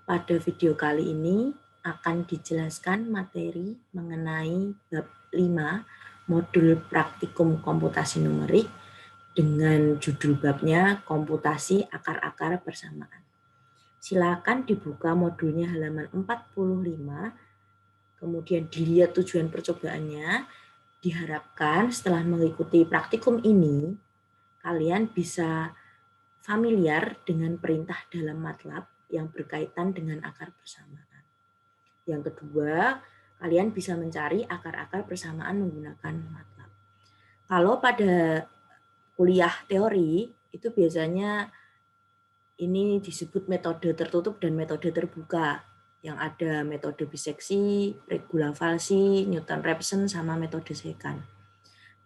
pada video kali ini akan dijelaskan materi mengenai bab 5 modul praktikum komputasi numerik dengan judul babnya komputasi akar-akar persamaan. Silakan dibuka modulnya halaman 45, kemudian dilihat tujuan percobaannya. Diharapkan setelah mengikuti praktikum ini, kalian bisa familiar dengan perintah dalam MATLAB yang berkaitan dengan akar persamaan. Yang kedua, kalian bisa mencari akar-akar persamaan menggunakan MATLAB. Kalau pada kuliah teori, itu biasanya ini disebut metode tertutup dan metode terbuka. Yang ada metode biseksi, Regula-Falsi, Newton-Raphson, sama metode Secant.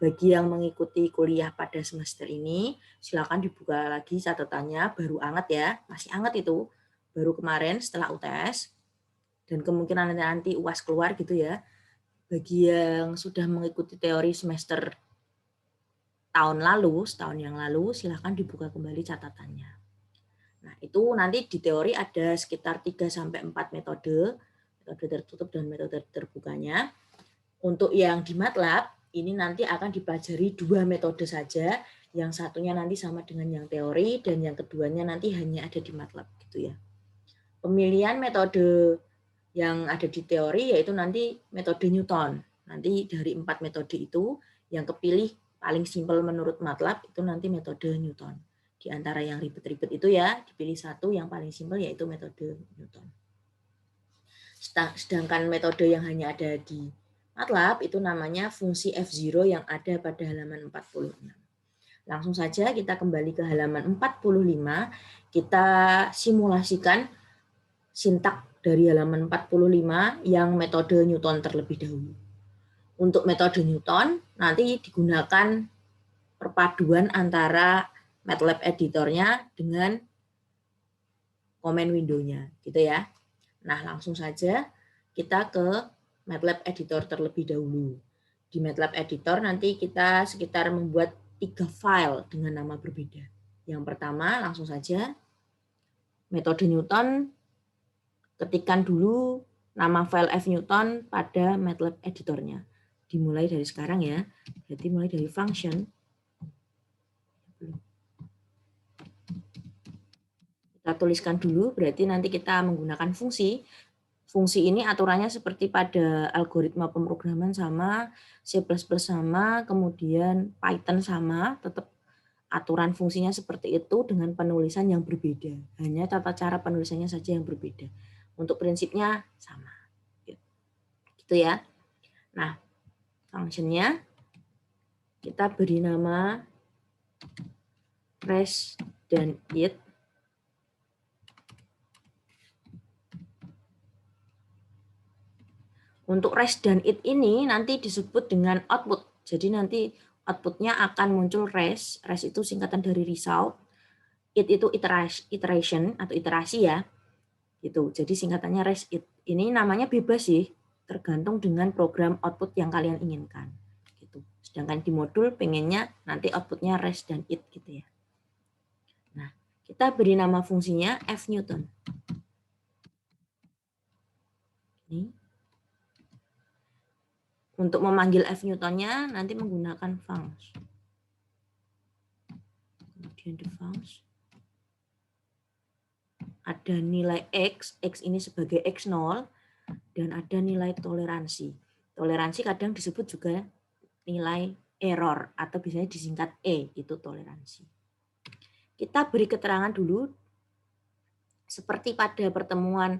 Bagi yang mengikuti kuliah pada semester ini, silakan dibuka lagi catatannya, baru anget ya, masih anget itu, baru kemarin setelah UTS, dan kemungkinan nanti UAS keluar gitu ya. Bagi yang sudah mengikuti teori semester tahun lalu, setahun yang lalu, silakan dibuka kembali catatannya. Nah, itu nanti di teori ada sekitar 3-4 metode tertutup dan metode terbukanya. Untuk yang di MATLAB, ini nanti akan dipelajari 2 metode saja, yang satunya nanti sama dengan yang teori, dan yang keduanya nanti hanya ada di MATLAB gitu ya. Pemilihan metode yang ada di teori yaitu nanti metode Newton. Nanti dari 4 metode itu, yang kepilih paling simpel menurut MATLAB itu nanti metode Newton. Di antara yang ribet-ribet itu ya, dipilih satu yang paling simpel yaitu metode Newton. Sedangkan metode yang hanya ada di MATLAB itu namanya fungsi F0 yang ada pada halaman 46. Langsung saja kita kembali ke halaman 45, kita simulasikan sintak dari halaman 45 yang metode Newton terlebih dahulu. Untuk metode Newton nanti digunakan perpaduan antara MATLAB editornya dengan command window-nya, gitu ya. Nah, langsung saja kita ke MATLAB editor terlebih dahulu. Di MATLAB editor nanti kita sekitar membuat 3 file dengan nama berbeda. Yang pertama, langsung saja metode Newton, ketikkan dulu nama file F-Newton pada MATLAB editornya. Dimulai dari sekarang ya, berarti mulai dari function. Kita tuliskan dulu, berarti nanti kita menggunakan fungsi. Fungsi ini aturannya seperti pada algoritma pemrograman sama, C++ sama, kemudian Python sama, tetap aturan fungsinya seperti itu dengan penulisan yang berbeda. Hanya tata cara penulisannya saja yang berbeda. Untuk prinsipnya sama. Gitu ya. Nah, fungsinya kita beri nama res dan it. Untuk res dan it ini nanti disebut dengan output. Jadi nanti outputnya akan muncul res. Res itu singkatan dari result. It itu iteration atau iterasi ya. Gitu. Jadi singkatannya res it. Ini namanya bebas sih, tergantung dengan program output yang kalian inginkan. Gitu. Sedangkan di modul pengennya nanti outputnya res dan it gitu ya. Nah, kita beri nama fungsinya F-Newton. Ini. Untuk memanggil F-Newton-nya nanti menggunakan function. Kemudian the function. Ada nilai X ini sebagai X0, dan ada nilai toleransi. Toleransi kadang disebut juga nilai error, atau biasanya disingkat E, itu toleransi. Kita beri keterangan dulu, seperti pada pertemuan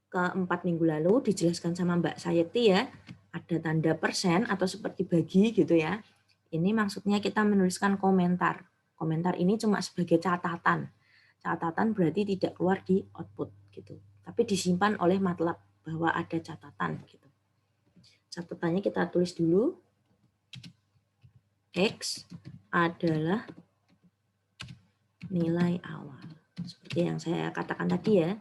keempat minggu lalu, dijelaskan sama Mbak Sayeti ya, ada tanda persen atau seperti bagi gitu ya. Ini maksudnya kita menuliskan komentar. Komentar ini cuma sebagai catatan. Catatan berarti tidak keluar di output gitu. Tapi disimpan oleh MATLAB bahwa ada catatan gitu. Catatannya kita tulis dulu. X adalah nilai awal. Seperti yang saya katakan tadi ya.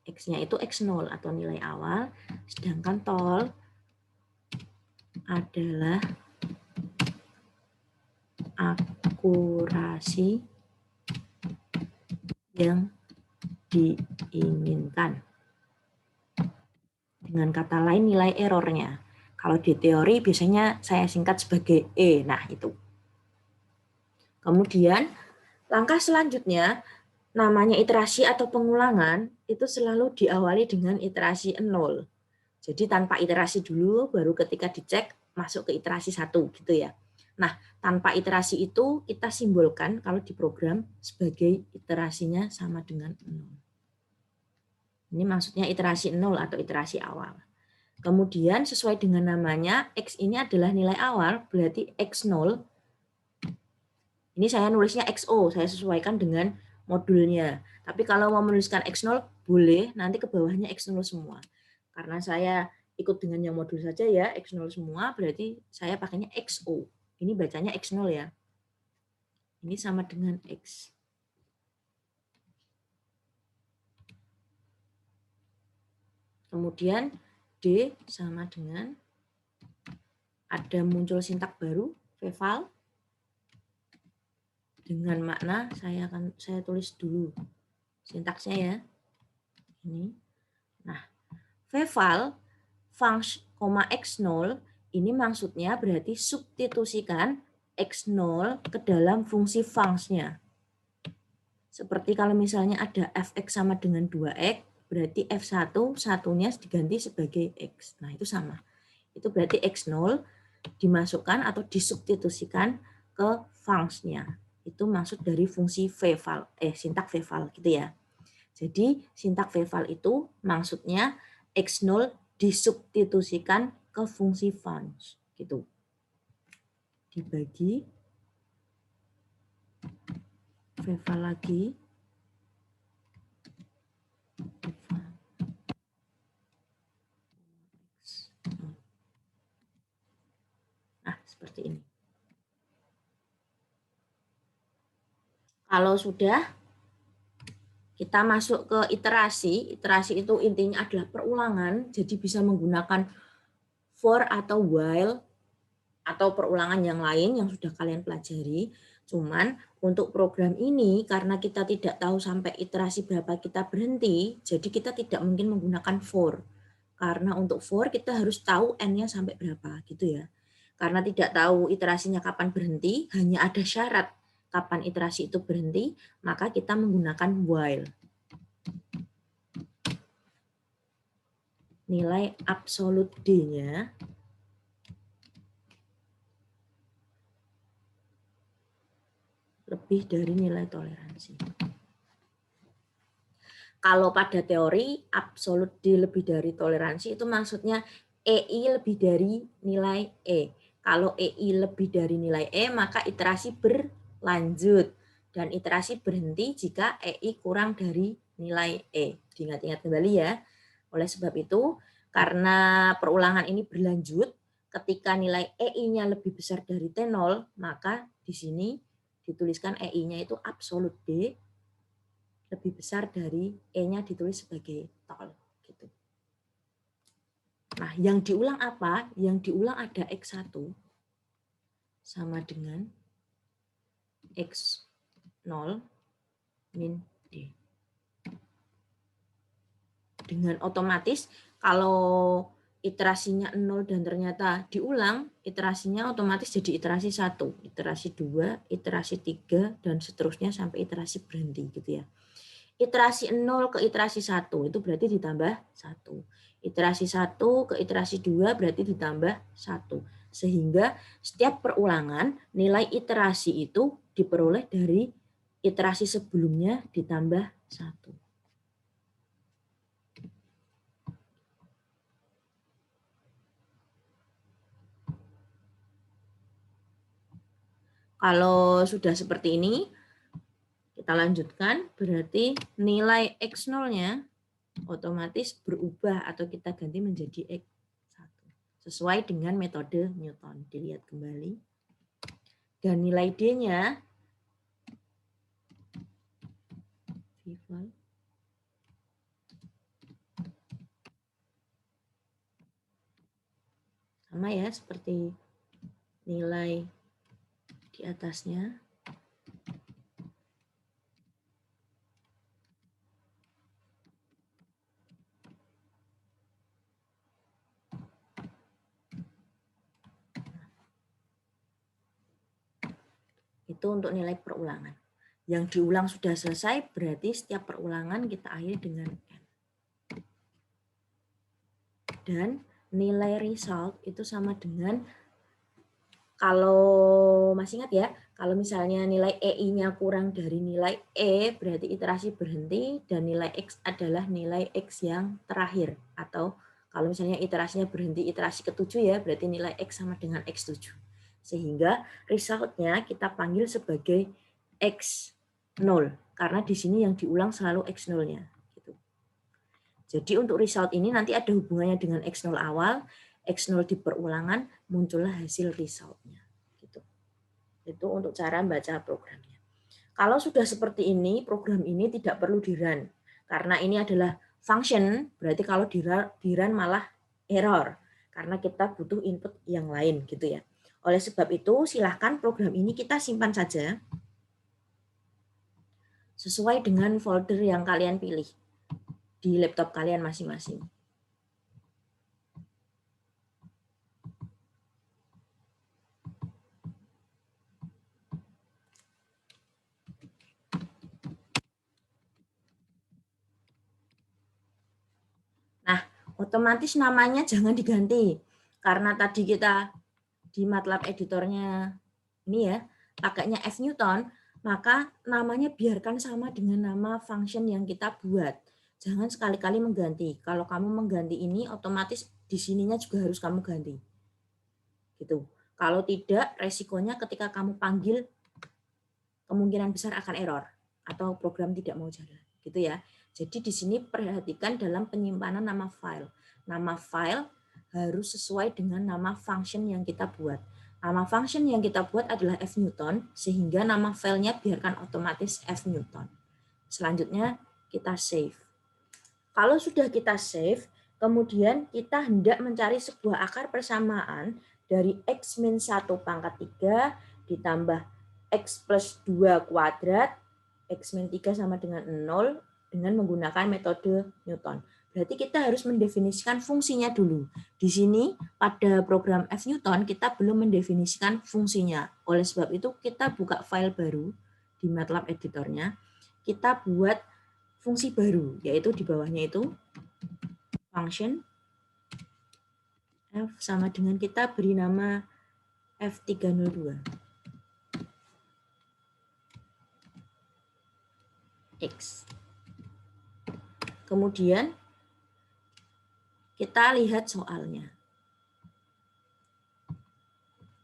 X-nya itu X0 atau nilai awal, sedangkan tol adalah akurasi yang diinginkan. Dengan kata lain nilai errornya. Kalau di teori biasanya saya singkat sebagai E. Nah, itu. Kemudian langkah selanjutnya, namanya iterasi atau pengulangan itu selalu diawali dengan iterasi 0. Jadi tanpa iterasi dulu, baru ketika dicek masuk ke iterasi 1 gitu ya. Nah, tanpa iterasi itu kita simbolkan kalau di program sebagai iterasinya sama dengan 0. Ini maksudnya iterasi 0 atau iterasi awal. Kemudian sesuai dengan namanya, X ini adalah nilai awal, berarti X0. Ini saya nulisnya XO, saya sesuaikan dengan modulnya. Tapi kalau mau menuliskan X0, boleh, nanti ke bawahnya X0 semua. Karena saya ikut dengan yang modul saja ya, X0 semua, berarti saya pakainya XO. Ini bacanya X0 ya. Ini sama dengan X. Kemudian D sama dengan, ada muncul sintak baru, Veval. Dengan makna saya tulis dulu sintaksnya ya. Ini. Nah, Veval function, X0 ini maksudnya berarti substitusikan X0 ke dalam fungsi function-nya. Seperti kalau misalnya ada fx sama dengan 2x, berarti f1 satunya diganti sebagai x. Nah, itu sama. Itu berarti X0 dimasukkan atau disubstitusikan ke function-nya. Itu maksud dari fungsi Veval, sintak Veval gitu ya. Jadi sintak Veval itu maksudnya X0 disubstitusikan ke fungsi function gitu. Dibagi Veval lagi. Nah, seperti ini. Kalau sudah, kita masuk ke iterasi. Iterasi itu intinya adalah perulangan, jadi bisa menggunakan for atau while atau perulangan yang lain yang sudah kalian pelajari. Cuman untuk program ini karena kita tidak tahu sampai iterasi berapa kita berhenti, jadi kita tidak mungkin menggunakan for. Karena untuk for kita harus tahu n-nya sampai berapa gitu ya. Karena tidak tahu iterasinya kapan berhenti, hanya ada syarat kapan iterasi itu berhenti, maka kita menggunakan while. Nilai absolut D-nya lebih dari nilai toleransi. Kalau pada teori, absolut D lebih dari toleransi itu maksudnya EI lebih dari nilai E. Kalau EI lebih dari nilai E, maka iterasi berlanjut. Dan iterasi berhenti jika EI kurang dari nilai E. Diingat-ingat kembali ya. Oleh sebab itu, karena perulangan ini berlanjut, ketika nilai EI-nya lebih besar dari T0, maka di sini dituliskan EI-nya itu absolut D lebih besar dari E-nya ditulis sebagai tol. Gitu. Nah, yang diulang apa? Yang diulang ada X1 sama dengan X0 min D. Dengan otomatis, kalau iterasinya 0 dan ternyata diulang, iterasinya otomatis jadi iterasi 1, iterasi 2, iterasi 3, dan seterusnya sampai iterasi berhenti. Gitu ya. Iterasi 0 ke iterasi 1 itu berarti ditambah 1. Iterasi 1 ke iterasi 2 berarti ditambah 1. Sehingga setiap perulangan nilai iterasi itu diperoleh dari iterasi sebelumnya ditambah 1. Kalau sudah seperti ini, kita lanjutkan, berarti nilai X0-nya otomatis berubah atau kita ganti menjadi X1. Sesuai dengan metode Newton. Dilihat kembali. Dan nilai D-nya sama ya seperti nilai di atasnya. Itu untuk nilai perulangan. Yang diulang sudah selesai, berarti setiap perulangan kita akhiri dengan N. Dan nilai result itu sama dengan, kalau masih ingat ya, kalau misalnya nilai EI-nya kurang dari nilai E, berarti iterasi berhenti, dan nilai X adalah nilai X yang terakhir. Atau kalau misalnya iterasinya berhenti iterasi ke-7 ya, berarti nilai X sama dengan X7. Sehingga result-nya kita panggil sebagai X0, karena di sini yang diulang selalu X0-nya. Gitu. Jadi untuk result ini nanti ada hubungannya dengan X0 awal, X0 di perulangan, muncullah hasil result-nya. Gitu. Itu untuk cara baca programnya. Kalau sudah seperti ini, program ini tidak perlu di-run. Karena ini adalah function, berarti kalau di-run malah error. Karena kita butuh input yang lain gitu ya. Oleh sebab itu, silahkan program ini kita simpan saja sesuai dengan folder yang kalian pilih di laptop kalian masing-masing. Nah, otomatis namanya jangan diganti. Karena tadi kita di MATLAB editornya ini ya, pakainya F-Newton, maka namanya biarkan sama dengan nama function yang kita buat. Jangan sekali-kali mengganti. Kalau kamu mengganti ini, otomatis di sininya juga harus kamu ganti. Gitu. Kalau tidak, resikonya ketika kamu panggil, kemungkinan besar akan error atau program tidak mau jalan. Gitu ya. Jadi di sini perhatikan dalam penyimpanan nama file. Nama file harus sesuai dengan nama function yang kita buat. Nama function yang kita buat adalah F-Newton, sehingga nama filenya biarkan otomatis F-Newton. Selanjutnya kita save. Kalau sudah kita save, kemudian kita hendak mencari sebuah akar persamaan dari X-1 pangkat 3 ditambah X plus 2 kuadrat, X-3 sama dengan 0, dengan menggunakan metode Newton. Berarti kita harus mendefinisikan fungsinya dulu. Di sini pada program F-Newton kita belum mendefinisikan fungsinya. Oleh sebab itu kita buka file baru di MATLAB editornya. Kita buat fungsi baru, yaitu di bawahnya itu function F sama dengan kita beri nama F302. X. Kemudian kita lihat soalnya.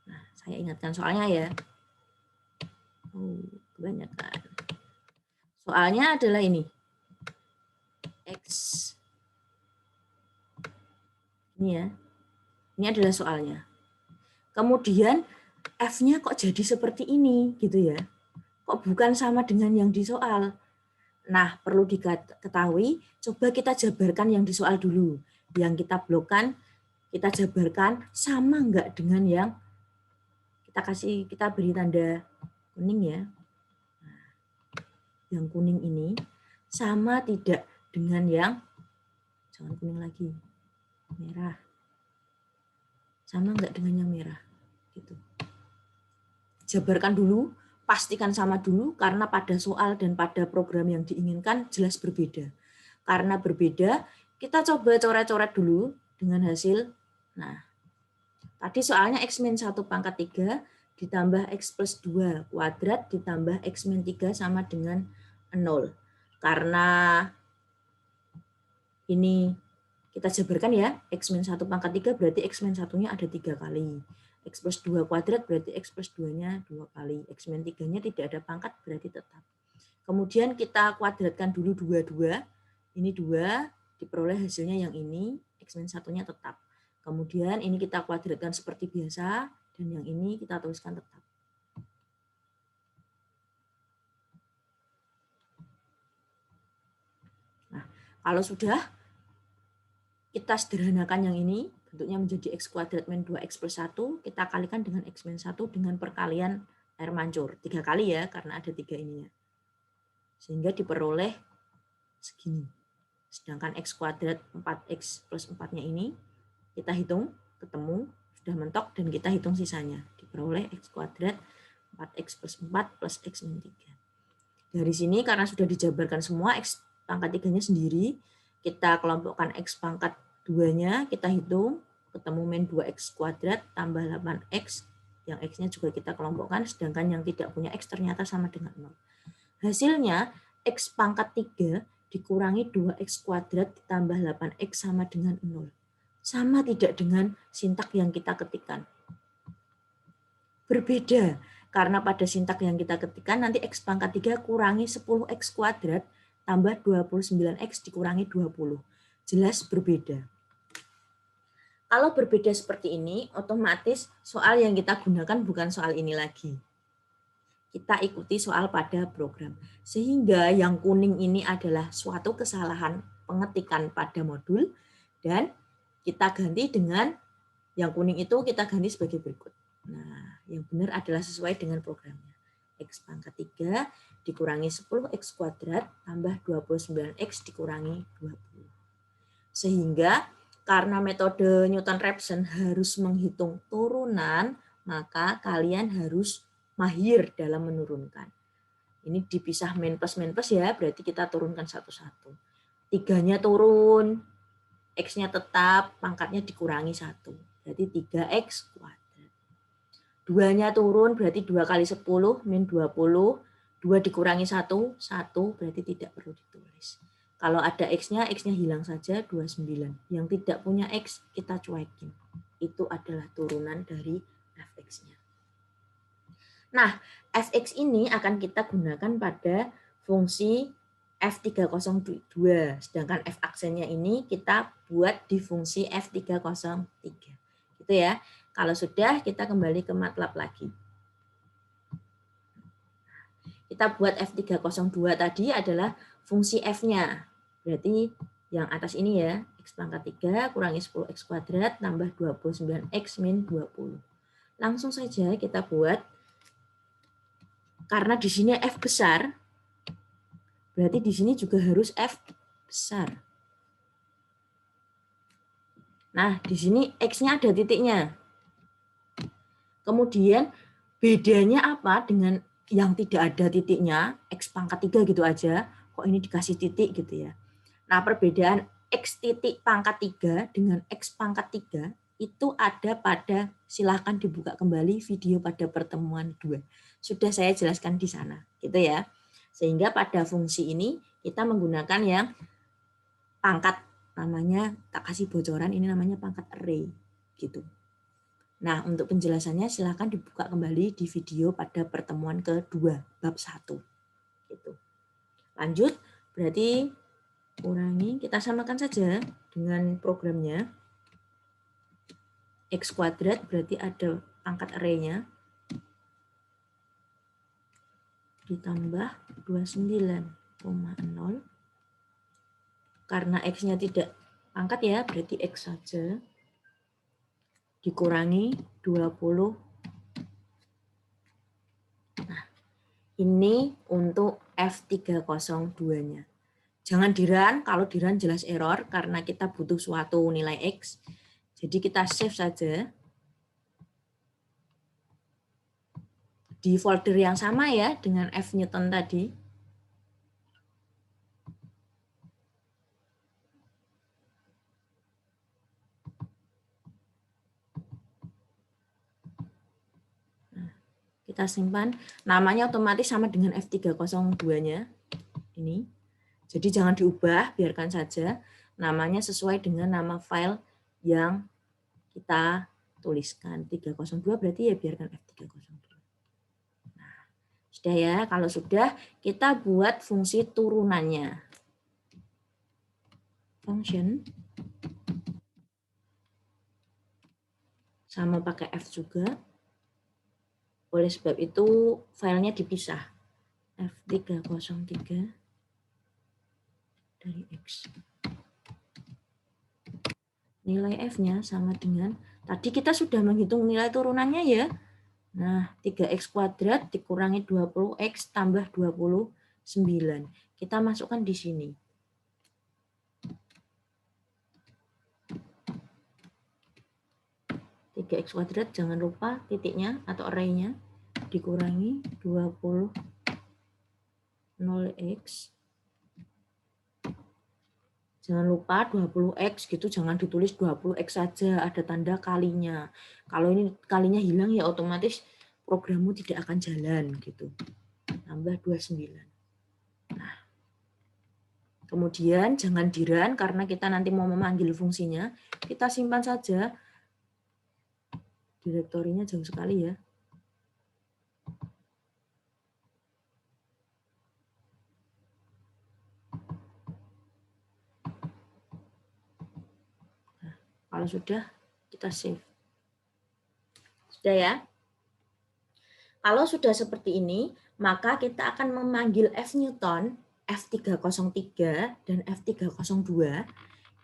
Nah, saya ingatkan soalnya ya. Oh, kebanyakan. Soalnya adalah ini. X. Ini ya. Ini adalah soalnya. Kemudian F-nya kok jadi seperti ini gitu ya. Kok bukan sama dengan yang di soal. Nah, perlu diketahui, coba kita jabarkan yang di soal dulu. Yang kita blokkan, kita jabarkan sama enggak dengan yang kita beri tanda kuning ya. Nah, yang kuning ini sama tidak dengan yang, jangan kuning lagi, merah. Sama enggak dengan yang merah? Gitu. Jabarkan dulu, pastikan sama dulu, karena pada soal dan pada program yang diinginkan jelas berbeda. Karena berbeda, kita coba coret-coret dulu dengan hasil. Nah, tadi soalnya X-1 pangkat 3 ditambah X plus 2 kuadrat ditambah X-3 sama dengan 0. Karena ini kita jabarkan ya, X-1 pangkat 3 berarti X-1-nya ada 3 kali. X plus 2 kuadrat berarti X plus 2-nya 2 kali. X-3-nya tidak ada pangkat berarti tetap. Kemudian kita kuadratkan dulu 2 ini 2, diperoleh hasilnya yang ini, X-1-nya tetap. Kemudian ini kita kuadratkan seperti biasa, dan yang ini kita tuliskan tetap. Nah, kalau sudah, kita sederhanakan yang ini, bentuknya menjadi X kuadrat min 2X plus 1, kita kalikan dengan X min 1 dengan perkalian air mancur. 3 kali ya, karena ada 3 ininya. Sehingga diperoleh segini. Sedangkan X kuadrat 4X plus 4-nya ini, kita hitung, ketemu, sudah mentok, dan kita hitung sisanya. Diperoleh X kuadrat 4x plus 4 plus x min 3. Dari sini karena sudah dijabarkan semua x pangkat 3-nya sendiri, kita kelompokkan x pangkat 2-nya, kita hitung, ketemu min 2x kuadrat tambah 8x, yang x-nya juga kita kelompokkan, sedangkan yang tidak punya x ternyata sama dengan 0. Hasilnya, x pangkat 3 dikurangi 2x kuadrat ditambah 8x sama dengan 0. Sama tidak dengan sintak yang kita ketikkan. Berbeda, karena pada sintak yang kita ketikkan nanti x pangkat 3 kurangi 10x kuadrat tambah 29x dikurangi 20. Jelas berbeda. Kalau berbeda seperti ini, otomatis soal yang kita gunakan bukan soal ini lagi. Kita ikuti soal pada program. Sehingga yang kuning ini adalah suatu kesalahan pengetikan pada modul, dan kita ganti dengan yang kuning itu kita ganti sebagai berikut. Nah, yang benar adalah sesuai dengan programnya. X pangkat 3 dikurangi 10x kuadrat tambah 29x dikurangi 20. Sehingga karena metode Newton-Raphson harus menghitung turunan, maka kalian harus mahir dalam menurunkan. Ini dipisah min plus ya, berarti kita turunkan satu-satu. 3-nya turun, X-nya tetap, pangkatnya dikurangi 1. Berarti 3x kuadrat. 2-nya turun, berarti 2 kali 10, min 20. 2 dikurangi 1, 1 berarti tidak perlu ditulis. Kalau ada X-nya hilang saja, 29. Yang tidak punya X, kita cuekin. Itu adalah turunan dari fx-nya. Nah, fx ini akan kita gunakan pada fungsi F302. Sedangkan f aksennya ini kita buat di fungsi F303. Gitu ya. Kalau sudah, kita kembali ke MATLAB lagi. Kita buat F302 tadi adalah fungsi F-nya. Berarti yang atas ini ya, X pangkat 3 kurangi 10X kuadrat tambah 29X min 20. Langsung saja kita buat, karena di sini F besar, berarti di sini juga harus F besar. Nah, di sini X-nya ada titiknya. Kemudian bedanya apa dengan yang tidak ada titiknya, X pangkat 3 gitu aja, kok ini dikasih titik gitu ya. Nah, perbedaan X titik pangkat 3 dengan X pangkat 3 itu ada pada, silahkan dibuka kembali video pada pertemuan 2. Sudah saya jelaskan di sana, gitu ya. Sehingga pada fungsi ini kita menggunakan yang pangkat, namanya, tak kasih bocoran, ini namanya pangkat array, gitu. Nah, untuk penjelasannya silahkan dibuka kembali di video pada pertemuan kedua, bab 1. Gitu. Lanjut, berarti kurangi, kita samakan saja dengan programnya. X kuadrat berarti ada pangkat array-nya. Ditambah 29,0. Karena X-nya tidak pangkat ya, berarti X saja. Dikurangi 20. Nah, ini untuk F302-nya. Jangan di-run, kalau di-run jelas error karena kita butuh suatu nilai X. Jadi kita save saja. Di folder yang sama ya dengan F Newton tadi. Nah, kita simpan. Namanya otomatis sama dengan F302-nya. Ini. Jadi jangan diubah, biarkan saja. Namanya sesuai dengan nama file yang kita tuliskan. 302 berarti ya biarkan F302. Nah, sudah ya, kalau sudah kita buat fungsi turunannya. Function sama pakai F juga. Oleh sebab itu filenya dipisah. F303 dari X. Nilai F-nya sama dengan, tadi kita sudah menghitung nilai turunannya ya. Nah, 3X kuadrat dikurangi 20X tambah 29. Kita masukkan di sini. X kuadrat, jangan lupa titiknya atau array-nya. dikurangi 20 0x. Jangan lupa 20x gitu, jangan ditulis 20x saja, ada tanda kalinya. Kalau ini kalinya hilang ya otomatis programmu tidak akan jalan gitu. Tambah 29. Nah, kemudian jangan di-run karena kita nanti mau memanggil fungsinya. Kita simpan saja. Direktorinya jauh sekali ya. Nah, kalau sudah, kita save. Sudah ya? Kalau sudah seperti ini, maka kita akan memanggil F-Newton, F303 dan F302.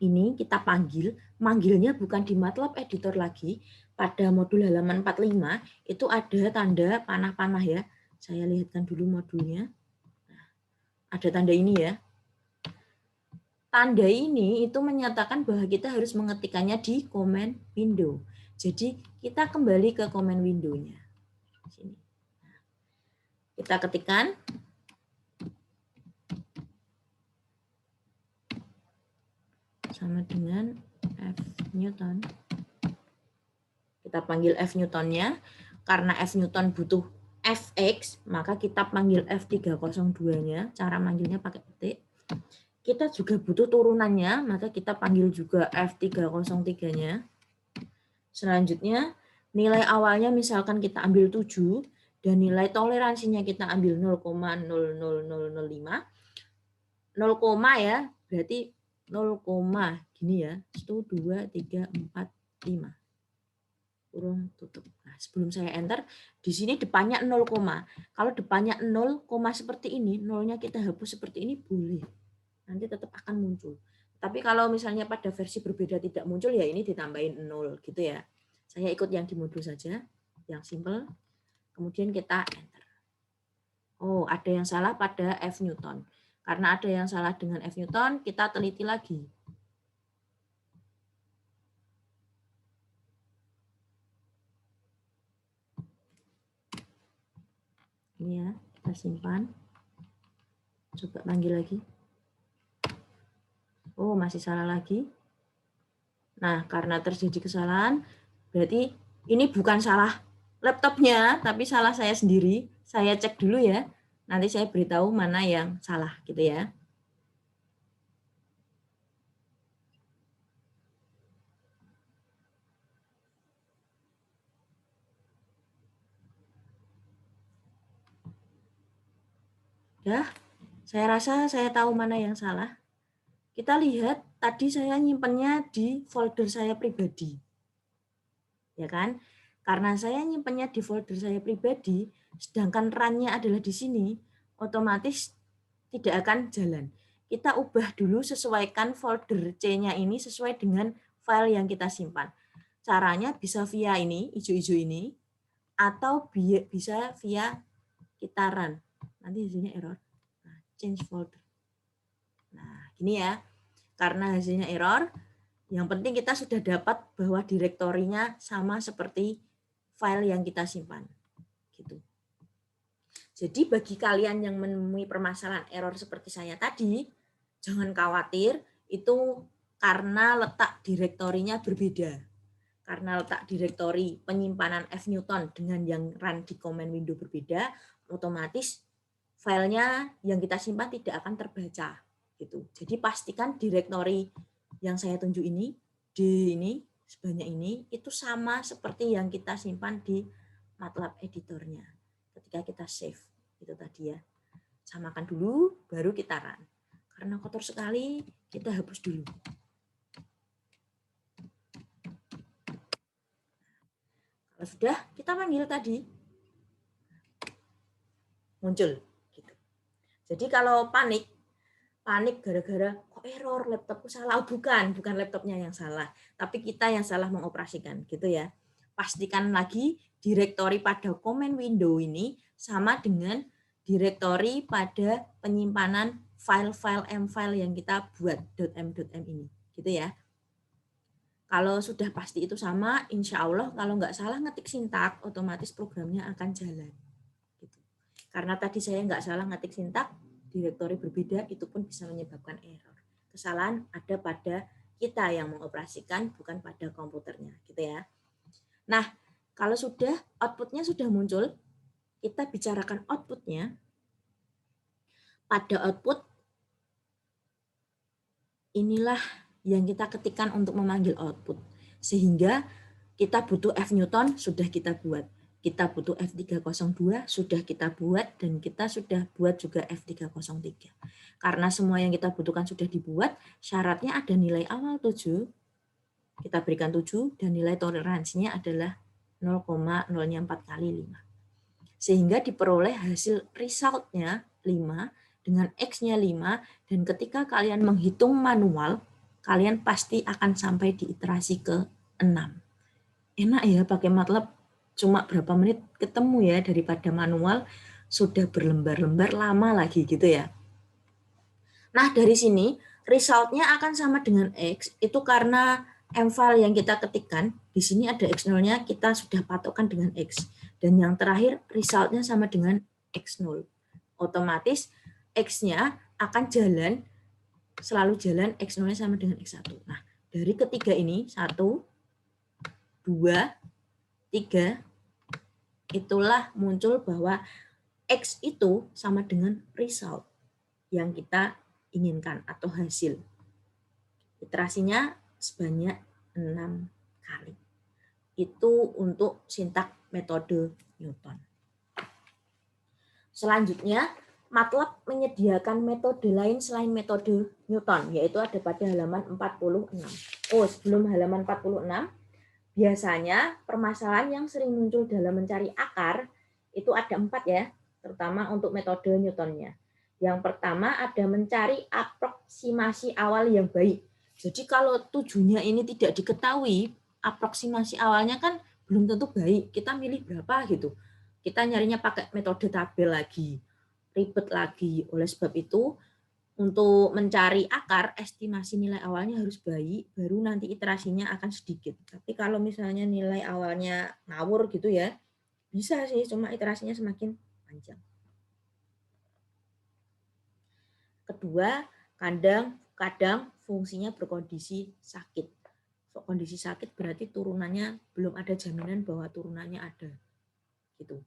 Ini kita panggil, manggilnya bukan di MATLAB Editor lagi. Pada modul halaman 45 itu ada tanda panah-panah ya. Saya lihatkan dulu modulnya. Nah, ada tanda ini ya. Tanda ini itu menyatakan bahwa kita harus mengetikkannya di command window. Jadi kita kembali ke command window-nya. Sini. Kita ketikkan. Sama dengan F-Newton. Kita panggil F-Newton-nya. Karena F-Newton butuh Fx, maka kita panggil F302-nya. Cara manggilnya pakai petik. Kita juga butuh turunannya, maka kita panggil juga F303-nya. Selanjutnya, nilai awalnya misalkan kita ambil 7, dan nilai toleransinya kita ambil 0,00005. 0, ya, berarti 0, gini ya, 1, 2, 3, 4, 5. Kurung tutup. Nah, sebelum saya enter, di sini depannya 0, kalau depannya 0, seperti ini, nolnya kita hapus seperti ini, boleh. Nanti tetap akan muncul. Tapi kalau misalnya pada versi berbeda tidak muncul, ya ini ditambahin 0, gitu ya. Saya ikut yang di modul saja, yang simple. Kemudian kita enter. Oh, ada yang salah pada F-Newton. Karena ada yang salah dengan F-Newton, kita teliti lagi. Ini ya, kita simpan. Coba panggil lagi. Oh, masih salah lagi. Nah, karena terjadi kesalahan, berarti ini bukan salah laptopnya, tapi salah saya sendiri. Saya cek dulu ya. Nanti saya beritahu mana yang salah, gitu ya. Ya, saya rasa saya tahu mana yang salah. Kita lihat, tadi saya nyimpennya di folder saya pribadi. Ya kan? Karena saya nyimpennya di folder saya pribadi, sedangkan run-nya adalah di sini, otomatis tidak akan jalan. Kita ubah dulu, sesuaikan folder C-nya ini sesuai dengan file yang kita simpan. Caranya bisa via ini, hijau-hijau ini, atau bisa via kita run. Nanti hasilnya error. Nah, change folder. Nah, gini ya. Karena hasilnya error, yang penting kita sudah dapat bahwa direktorinya sama seperti file yang kita simpan. Gitu. Jadi bagi kalian yang menemui permasalahan error seperti saya tadi, jangan khawatir, itu karena letak direktorinya berbeda. Karena letak direktori penyimpanan F-Newton dengan yang run di command window berbeda, otomatis filenya yang kita simpan tidak akan terbaca. Gitu. Jadi pastikan direktori yang saya tunjuk ini, D ini, sebanyak ini, itu sama seperti yang kita simpan di MATLAB editornya. Ketika kita save, itu tadi ya. Samakan dulu, baru kita run. Karena kotor sekali, kita hapus dulu. Kalau sudah, kita panggil tadi. Muncul. Gitu. Jadi kalau panik gara-gara kok error, laptopku salah. Oh, bukan laptopnya yang salah, tapi kita yang salah mengoperasikan, gitu ya. Pastikan lagi direktori pada command window ini sama dengan direktori pada penyimpanan file-file M-file yang kita buat .m ini, gitu ya. Kalau sudah pasti itu sama, insya Allah kalau nggak salah ngetik sintak, otomatis programnya akan jalan. Karena tadi saya nggak salah ngetik sintak, direktori berbeda, itu pun bisa menyebabkan error. Kesalahan ada pada kita yang mengoperasikan, bukan pada komputernya, gitu ya. Nah, kalau sudah outputnya sudah muncul, kita bicarakan outputnya. Pada output, inilah yang kita ketikkan untuk memanggil output. Sehingga kita butuh F Newton, sudah kita buat. Kita butuh F302, sudah kita buat, dan kita sudah buat juga F303. Karena semua yang kita butuhkan sudah dibuat, syaratnya ada nilai awal 7, kita berikan 7, dan nilai toleransinya adalah 0,04 kali 5. Sehingga diperoleh hasil resultnya 5, dengan X-nya 5, dan ketika kalian menghitung manual, kalian pasti akan sampai di iterasi ke-6. Enak ya pakai MATLAB, cuma berapa menit ketemu ya, daripada manual sudah berlembar-lembar lama lagi gitu ya. Nah, dari sini resultnya akan sama dengan X, itu karena M-file yang kita ketikkan, di sini ada X0-nya, kita sudah patokkan dengan X. Dan yang terakhir, resultnya sama dengan X0. Otomatis X-nya akan jalan, selalu jalan, X0-nya sama dengan X1. Nah, dari ketiga ini, 1, 2, 3, itulah muncul bahwa X itu sama dengan result yang kita inginkan atau hasil. Iterasinya sebanyak 6 kali. Itu untuk sintak metode Newton. Selanjutnya, MATLAB menyediakan metode lain selain metode Newton, yaitu ada pada halaman 46. Oh, sebelum halaman 46, biasanya permasalahan yang sering muncul dalam mencari akar itu ada 4 ya, terutama untuk metode Newtonnya. Yang pertama ada mencari aproksimasi awal yang baik. Jadi kalau tujuannya ini tidak diketahui, aproksimasi awalnya kan belum tentu baik. Kita milih berapa gitu. Kita nyarinya pakai metode tabel lagi, ribet lagi. Oleh sebab itu, untuk mencari akar, estimasi nilai awalnya harus baik, baru nanti iterasinya akan sedikit. Tapi kalau misalnya nilai awalnya ngawur gitu ya, bisa sih, cuma iterasinya semakin panjang. Kedua, kadang fungsinya berkondisi sakit. Kondisi sakit berarti turunannya belum ada jaminan bahwa turunannya ada. Gitu.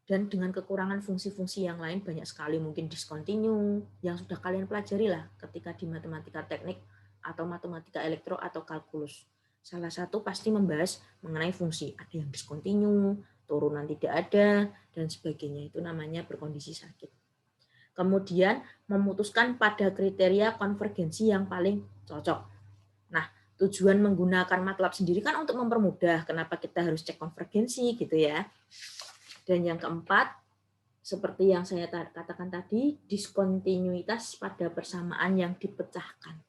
Dan dengan kekurangan fungsi-fungsi yang lain banyak sekali, mungkin discontinue yang sudah kalian pelajari lah ketika di matematika teknik atau matematika elektro atau kalkulus. Salah satu pasti membahas mengenai fungsi, ada yang discontinue, turunan tidak ada, dan sebagainya. Itu namanya berkondisi sakit. Kemudian memutuskan pada kriteria konvergensi yang paling cocok. Nah, tujuan menggunakan MATLAB sendiri kan untuk mempermudah, kenapa kita harus cek konvergensi gitu ya. Dan yang keempat, seperti yang saya katakan tadi, diskontinuitas pada persamaan yang dipecahkan.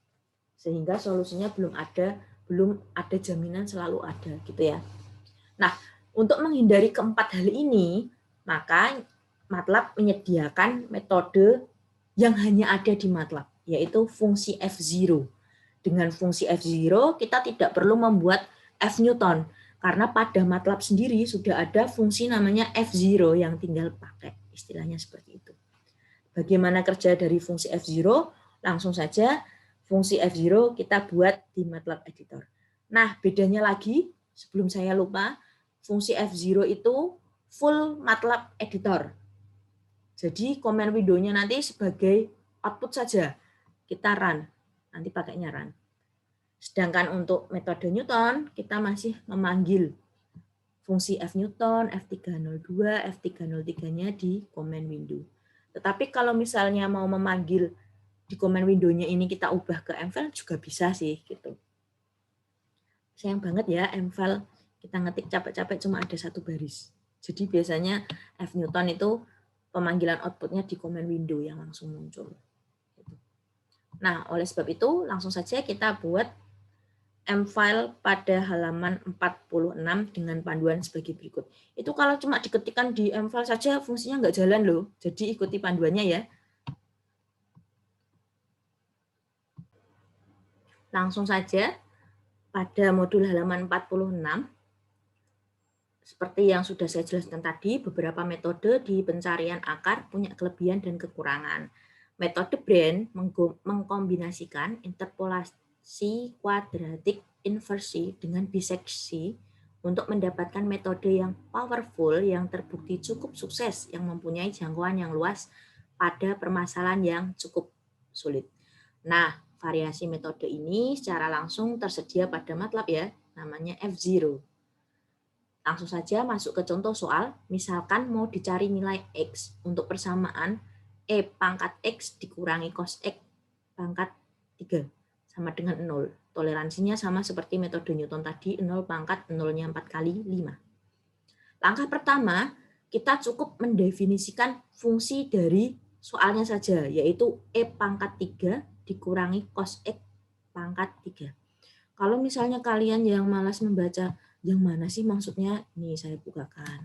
Sehingga solusinya belum ada jaminan selalu ada gitu ya. Nah, untuk menghindari keempat hal ini, maka MATLAB menyediakan metode yang hanya ada di MATLAB, yaitu fungsi F0. Dengan fungsi F0, kita tidak perlu membuat F Newton, karena pada MATLAB sendiri sudah ada fungsi namanya F0 yang tinggal pakai, istilahnya seperti itu. Bagaimana kerja dari fungsi F0? Langsung saja fungsi F0 kita buat di MATLAB Editor. Nah, bedanya lagi, sebelum saya lupa, fungsi F0 itu full MATLAB Editor. Jadi command window-nya nanti sebagai output saja. Kita run, nanti pakainya run. Sedangkan untuk metode Newton, kita masih memanggil fungsi F Newton, F302, F303-nya di command window. Tetapi kalau misalnya mau memanggil di command window-nya ini kita ubah ke M-file juga bisa sih gitu. Sayang banget ya M-file kita ngetik capek-capek cuma ada satu baris. Jadi biasanya F Newton itu pemanggilan outputnya di command window yang langsung muncul. Nah, oleh sebab itu langsung saja kita buat M-file pada halaman 46 dengan panduan sebagai berikut. Itu kalau cuma diketikkan di M-file saja fungsinya nggak jalan loh. Jadi ikuti panduannya ya. Langsung saja pada modul halaman 46. seperti yang sudah saya jelaskan tadi, beberapa metode di pencarian akar punya kelebihan dan kekurangan. Metode Brand mengkombinasikan interpolasi kuadratik inversi dengan biseksi untuk mendapatkan metode yang powerful yang terbukti cukup sukses yang mempunyai jangkauan yang luas pada permasalahan yang cukup sulit. Nah, variasi metode ini secara langsung tersedia pada MATLAB ya, namanya F0. Langsung saja masuk ke contoh soal, misalkan mau dicari nilai X untuk persamaan E pangkat X dikurangi cos X pangkat 3 sama dengan 0. Toleransinya sama seperti metode Newton tadi, 0 pangkat 0-nya 4 kali 5. Langkah pertama, kita cukup mendefinisikan fungsi dari soalnya saja, yaitu E pangkat 3 dikurangi cos X pangkat 3. Kalau misalnya kalian yang malas membaca, yang mana sih maksudnya? Ini saya bukakan.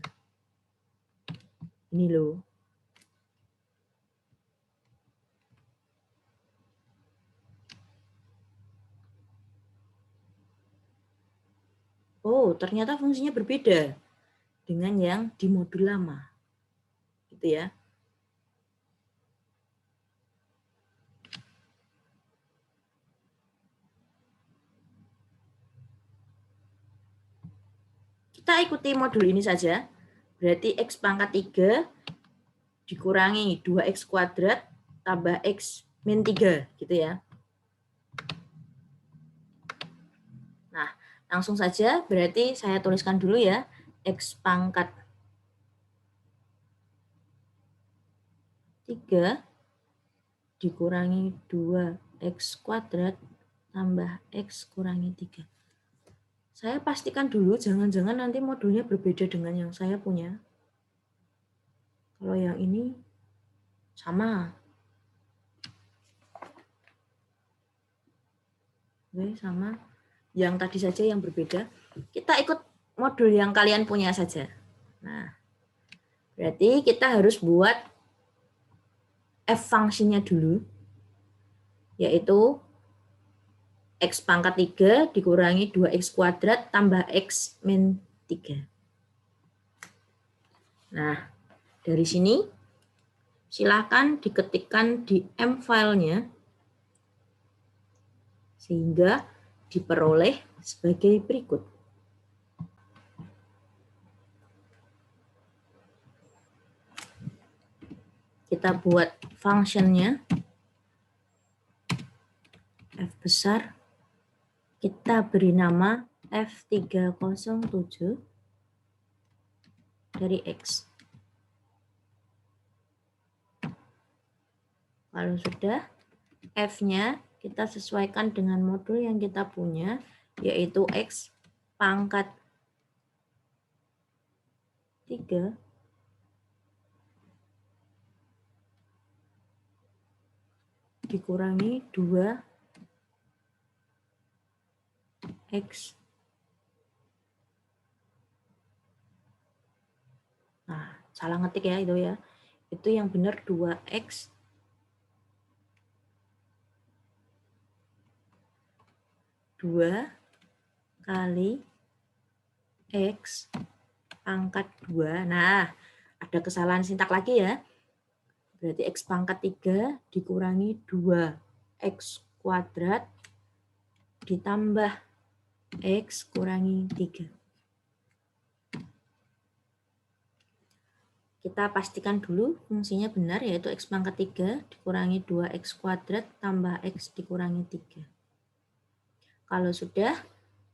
Ini loh. Oh, ternyata fungsinya berbeda dengan yang di modul lama. Gitu ya. Kita ikuti modul ini saja. Berarti X pangkat 3 dikurangi 2X kuadrat tambah X min 3. Gitu ya. Nah, langsung saja berarti saya tuliskan dulu ya. X pangkat 3 dikurangi 2X kuadrat tambah X kurangi 3. Saya pastikan dulu, jangan-jangan nanti modulnya berbeda dengan yang saya punya. Kalau yang ini sama. Oke, sama. Yang tadi saja yang berbeda. Kita ikut modul yang kalian punya saja. Nah, berarti kita harus buat F fungsinya dulu, yaitu X pangkat 3 dikurangi 2X kuadrat tambah X min 3. Nah, dari sini silakan diketikkan di M file-nya sehingga diperoleh sebagai berikut. Kita buat functionnya F besar, kita beri nama F307 dari X. Kalau sudah, F-nya kita sesuaikan dengan modul yang kita punya, yaitu X pangkat 3 dikurangi 2X. Nah, salah ngetik ya itu ya. Itu yang benar 2X 2 kali X pangkat 2. Nah, ada kesalahan sintak lagi ya. Berarti X pangkat 3 dikurangi 2X kuadrat ditambah X kurangi 3. Kita pastikan dulu fungsinya benar, yaitu X pangkat 3 dikurangi 2X kuadrat tambah X dikurangi 3. Kalau sudah,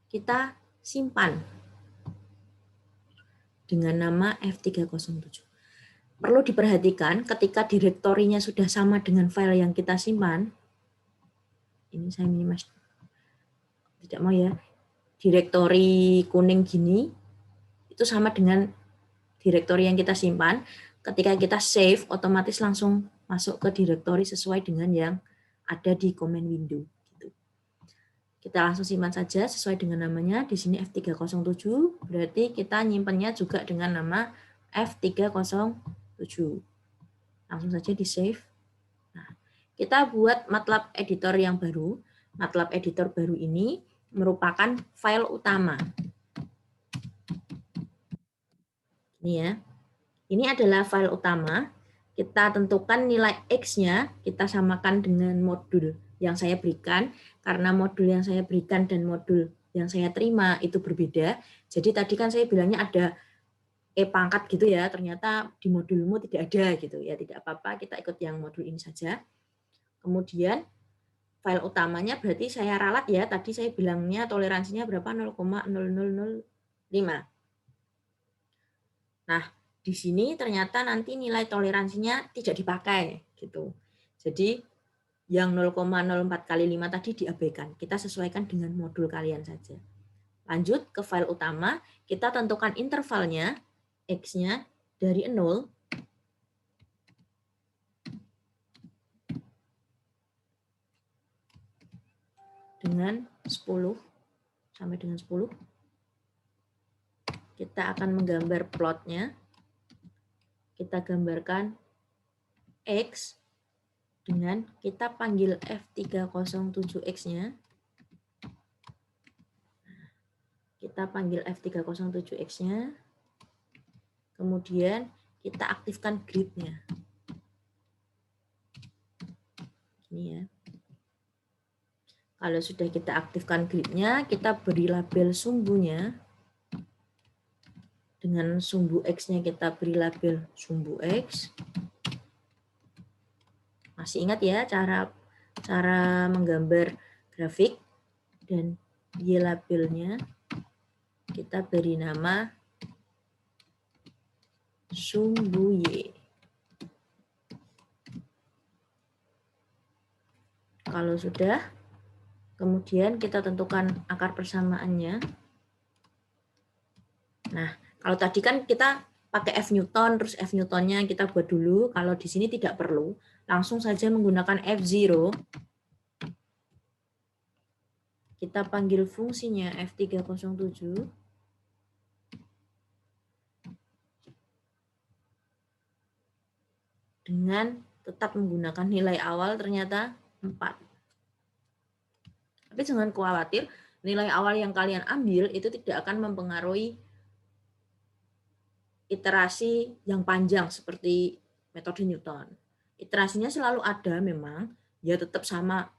kita simpan dengan nama F307. Perlu diperhatikan ketika direktorinya sudah sama dengan file yang kita simpan. Ini saya minimas. Tidak mau ya. Direktori kuning gini, itu sama dengan direktori yang kita simpan. Ketika kita save, otomatis langsung masuk ke direktori sesuai dengan yang ada di command window. Gitu. Kita langsung simpan saja sesuai dengan namanya. Di sini F307, berarti kita nyimpannya juga dengan nama F307. Langsung saja di save. Nah, kita buat MATLAB editor yang baru. MATLAB editor baru ini merupakan file utama. Ini ya. Ini adalah file utama. Kita tentukan nilai X-nya, kita samakan dengan modul yang saya berikan. Karena modul yang saya berikan dan modul yang saya terima itu berbeda. Jadi tadi kan saya bilangnya ada E pangkat gitu ya, ternyata di modulmu tidak ada gitu ya, tidak apa-apa, kita ikut yang modul ini saja. Kemudian file utamanya berarti saya ralat ya, tadi saya bilangnya toleransinya berapa, 0,0005. Nah, di sini ternyata nanti nilai toleransinya tidak dipakai gitu. Jadi yang 0,04 kali 5 tadi diabaikan. Kita sesuaikan dengan modul kalian saja. Lanjut ke file utama, kita tentukan intervalnya, X-nya dari 0 dengan 10 sampai dengan 10. Kita akan menggambar plotnya. Kita gambarkan X dengan kita panggil F307X-nya. Kita panggil F307X-nya. Kemudian kita aktifkan grid-nya. Ini ya. Kalau sudah kita aktifkan grid-nya, kita beri label sumbunya. Dengan sumbu X-nya kita beri label sumbu X. Masih ingat ya cara menggambar grafik, dan Y labelnya kita beri nama sumbu Y. Kalau sudah, kemudian kita tentukan akar persamaannya. Nah, kalau tadi kan kita pakai F Newton, terus F Newtonnya kita buat dulu. Kalau di sini tidak perlu, langsung saja menggunakan F0. Kita panggil fungsinya F307. Dengan tetap menggunakan nilai awal ternyata 4. Tapi jangan khawatir, nilai awal yang kalian ambil itu tidak akan mempengaruhi iterasi yang panjang seperti metode Newton. Iterasinya selalu ada memang, ya tetap sama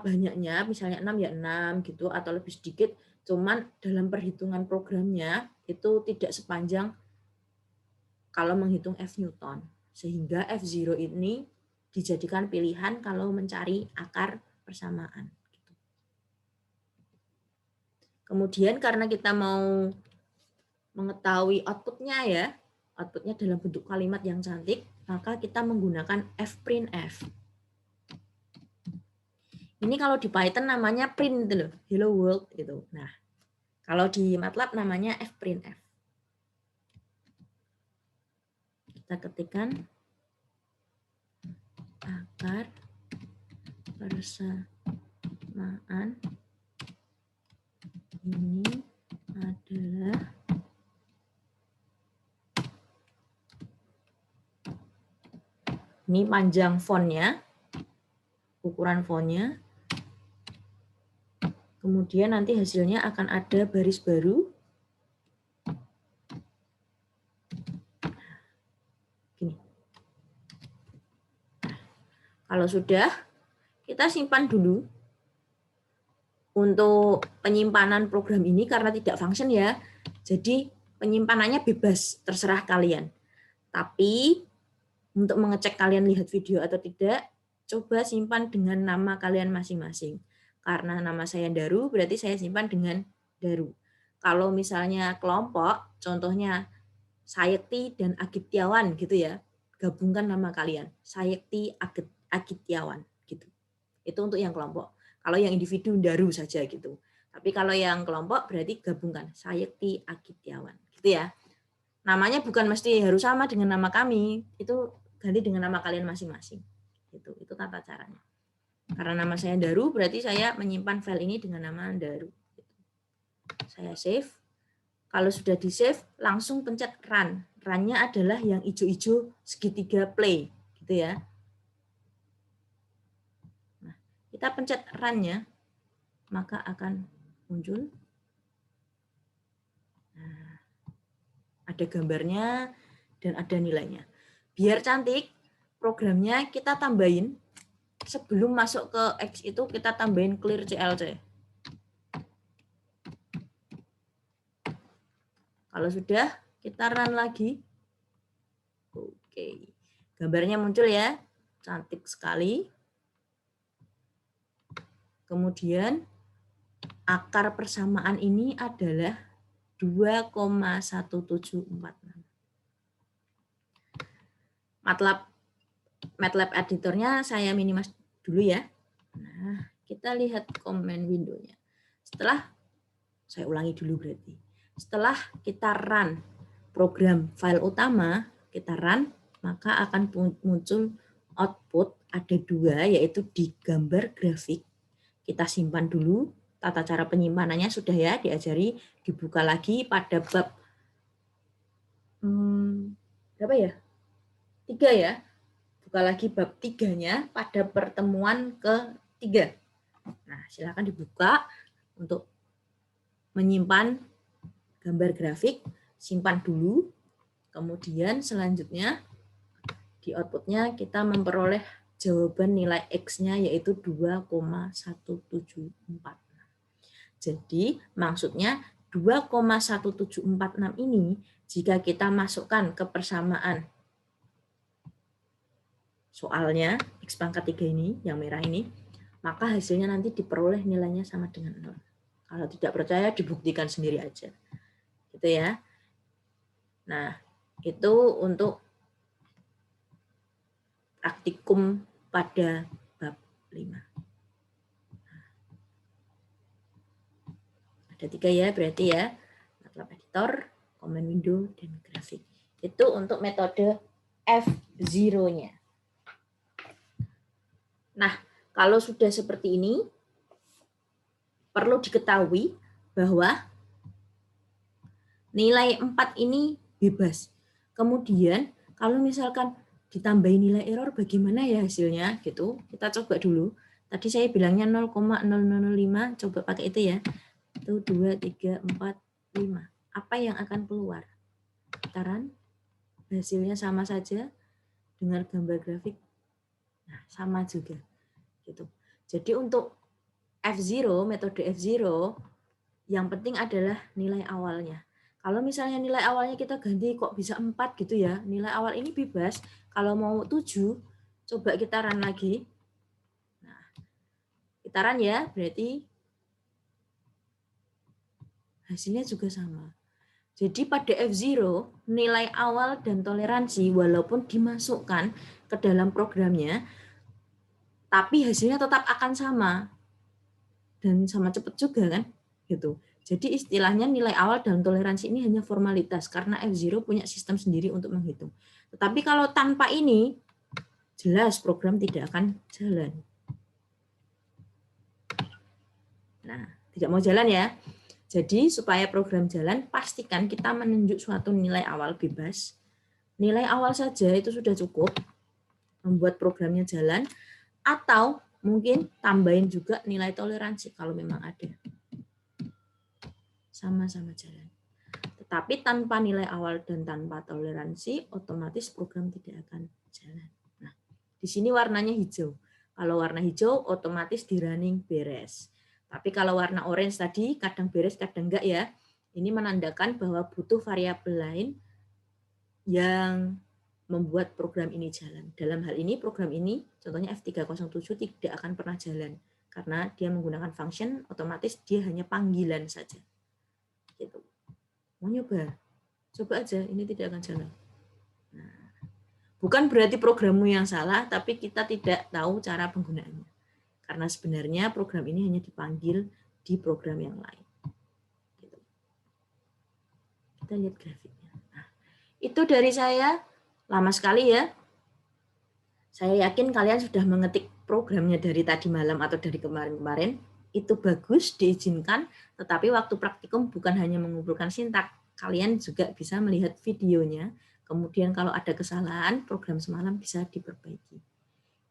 banyaknya, misalnya 6 ya 6 gitu atau lebih sedikit, cuman dalam perhitungan programnya itu tidak sepanjang kalau menghitung F Newton. Sehingga F0 ini dijadikan pilihan kalau mencari akar persamaan. Kemudian karena kita mau mengetahui outputnya ya, outputnya dalam bentuk kalimat yang cantik, maka kita menggunakan fprintf. Ini kalau di Python namanya print gitu loh, hello world gitu. Nah, kalau di MATLAB namanya fprintf. Kita ketikkan akar persamaan ini adalah ini panjang fontnya, ukuran fontnya. Kemudian nanti hasilnya akan ada baris baru. Gini. Kalau sudah, kita simpan dulu. Untuk penyimpanan program ini karena tidak function ya, jadi penyimpanannya bebas, terserah kalian. Tapi untuk mengecek kalian lihat video atau tidak, coba simpan dengan nama kalian masing-masing. Karena nama saya Daru, berarti saya simpan dengan Daru. Kalau misalnya kelompok, contohnya Sayekti dan Agityawan gitu ya, gabungkan nama kalian, Sayekti Agityawan gitu. Itu untuk yang kelompok. Kalau yang individu Daru saja gitu. Tapi kalau yang kelompok berarti gabungkan Sayekti Agityawan gitu ya. Namanya bukan mesti harus sama dengan nama kami, itu ganti dengan nama kalian masing-masing. Itu tata caranya. Karena nama saya Daru, berarti saya menyimpan file ini dengan nama Daru. Saya save. Kalau sudah di save, langsung pencet run. Run-nya adalah yang hijau-hijau segitiga play, gitu ya. Nah, kita pencet run-nya, maka akan muncul. Nah, Ada gambarnya dan ada nilainya. Biar cantik, programnya kita tambahin. Sebelum masuk ke X itu kita tambahin clear CLC. Kalau sudah, kita run lagi. Oke, gambarnya muncul ya, cantik sekali. Kemudian akar persamaan ini adalah 2,1746. MATLAB editornya saya minimas dulu ya. Nah, kita lihat komen windownya. Setelah, saya ulangi dulu berarti. Setelah kita run program file utama, kita run, maka akan muncul output ada 2, yaitu di gambar grafik. Kita simpan dulu, tata cara penyimpanannya sudah ya diajari, dibuka lagi pada bab berapa ya? 3 ya. Buka lagi bab 3-nya pada pertemuan ke-3. Nah, silakan dibuka untuk menyimpan gambar grafik, simpan dulu. Kemudian selanjutnya di outputnya kita memperoleh jawaban nilai X-nya yaitu 2,1746. Jadi maksudnya 2,1746 ini jika kita masukkan ke persamaan soalnya X pangkat 3 ini, yang merah ini, maka hasilnya nanti diperoleh nilainya sama dengan 0. Kalau tidak percaya, dibuktikan sendiri aja. Gitu ya. Nah, itu untuk praktikum pada bab 5. Ada 3 ya, berarti ya. MATLAB editor, command window, dan grafik. Itu untuk metode F0-nya. Nah, kalau sudah seperti ini, perlu diketahui bahwa nilai 4 ini bebas. Kemudian, kalau misalkan ditambahin nilai error, bagaimana ya hasilnya? Gitu. Kita coba dulu. Tadi saya bilangnya 0,0005, coba pakai itu ya. 1, 2, 3, 4, 5. Apa yang akan keluar? Kita run. Hasilnya sama saja dengan gambar grafik. Nah, sama juga. Gitu. Jadi untuk F0, metode F0, yang penting adalah nilai awalnya. Kalau misalnya nilai awalnya kita ganti kok bisa 4 gitu ya, nilai awal ini bebas. Kalau mau 7, coba kita run lagi. Nah, kita run ya, berarti hasilnya juga sama. Jadi pada F0, nilai awal dan toleransi walaupun dimasukkan ke dalam programnya, tapi hasilnya tetap akan sama. Dan sama cepat juga kan? Gitu. Jadi istilahnya nilai awal dan toleransi ini hanya formalitas karena F0 punya sistem sendiri untuk menghitung. Tetapi kalau tanpa ini, jelas program tidak akan jalan. Nah, tidak mau jalan ya. Jadi supaya program jalan, pastikan kita menunjuk suatu nilai awal bebas. Nilai awal saja itu sudah cukup membuat programnya jalan, atau mungkin tambahin juga nilai toleransi kalau memang ada. Sama-sama jalan. Tetapi tanpa nilai awal dan tanpa toleransi, otomatis program tidak akan jalan. Nah, di sini warnanya hijau. Kalau warna hijau, otomatis di running beres. Tapi kalau warna orange tadi, kadang beres, kadang enggak ya. Ini menandakan bahwa butuh variabel lain yang membuat program ini jalan. Dalam hal ini, program ini, contohnya F307 tidak akan pernah jalan. Karena dia menggunakan function, otomatis dia hanya panggilan saja. Gitu. Mau nyoba? Coba aja, ini tidak akan jalan. Nah, bukan berarti programmu yang salah, tapi kita tidak tahu cara penggunaannya. Karena sebenarnya program ini hanya dipanggil di program yang lain. Gitu. Kita lihat grafiknya. Nah, itu dari saya, lama sekali ya. Saya yakin kalian sudah mengetik programnya dari tadi malam atau dari kemarin-kemarin. Itu bagus, diizinkan, tetapi waktu praktikum bukan hanya mengumpulkan sintak, kalian juga bisa melihat videonya, kemudian kalau ada kesalahan, program semalam bisa diperbaiki.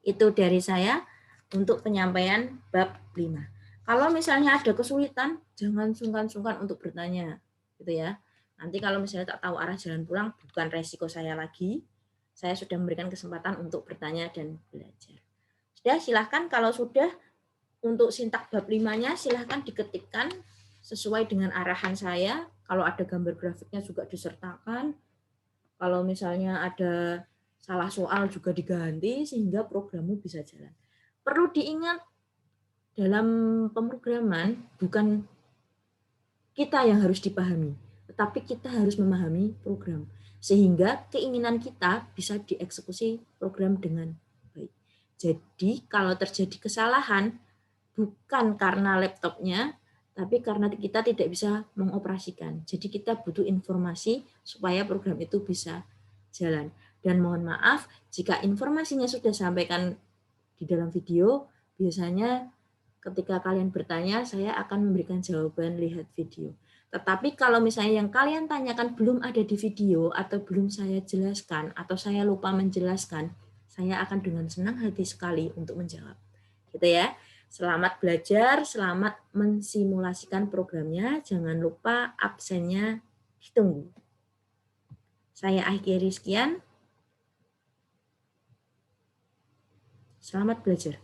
Itu dari saya untuk penyampaian bab 5. Kalau misalnya ada kesulitan, jangan sungkan-sungkan untuk bertanya, gitu ya. Nanti kalau misalnya tak tahu arah jalan pulang, bukan resiko saya lagi. Saya sudah memberikan kesempatan untuk bertanya dan belajar. Sudah, silahkan kalau sudah untuk sintak bab 5-nya silahkan diketikkan sesuai dengan arahan saya. Kalau ada gambar grafiknya juga disertakan. Kalau misalnya ada salah soal juga diganti sehingga programmu bisa jalan. Perlu diingat dalam pemrograman bukan kita yang harus dipahami, tetapi kita harus memahami program sehingga keinginan kita bisa dieksekusi program dengan baik. Jadi kalau terjadi kesalahan bukan karena laptopnya, tapi karena kita tidak bisa mengoperasikan. Jadi kita butuh informasi supaya program itu bisa jalan. Dan mohon maaf jika informasinya sudah sampaikan di dalam video, biasanya ketika kalian bertanya, saya akan memberikan jawaban lihat video. Tetapi kalau misalnya yang kalian tanyakan belum ada di video atau belum saya jelaskan atau saya lupa menjelaskan, saya akan dengan senang hati sekali untuk menjawab. Gitu ya. Selamat belajar, selamat mensimulasikan programnya. Jangan lupa absennya ditunggu. Saya akhiri sekian. Selamat belajar.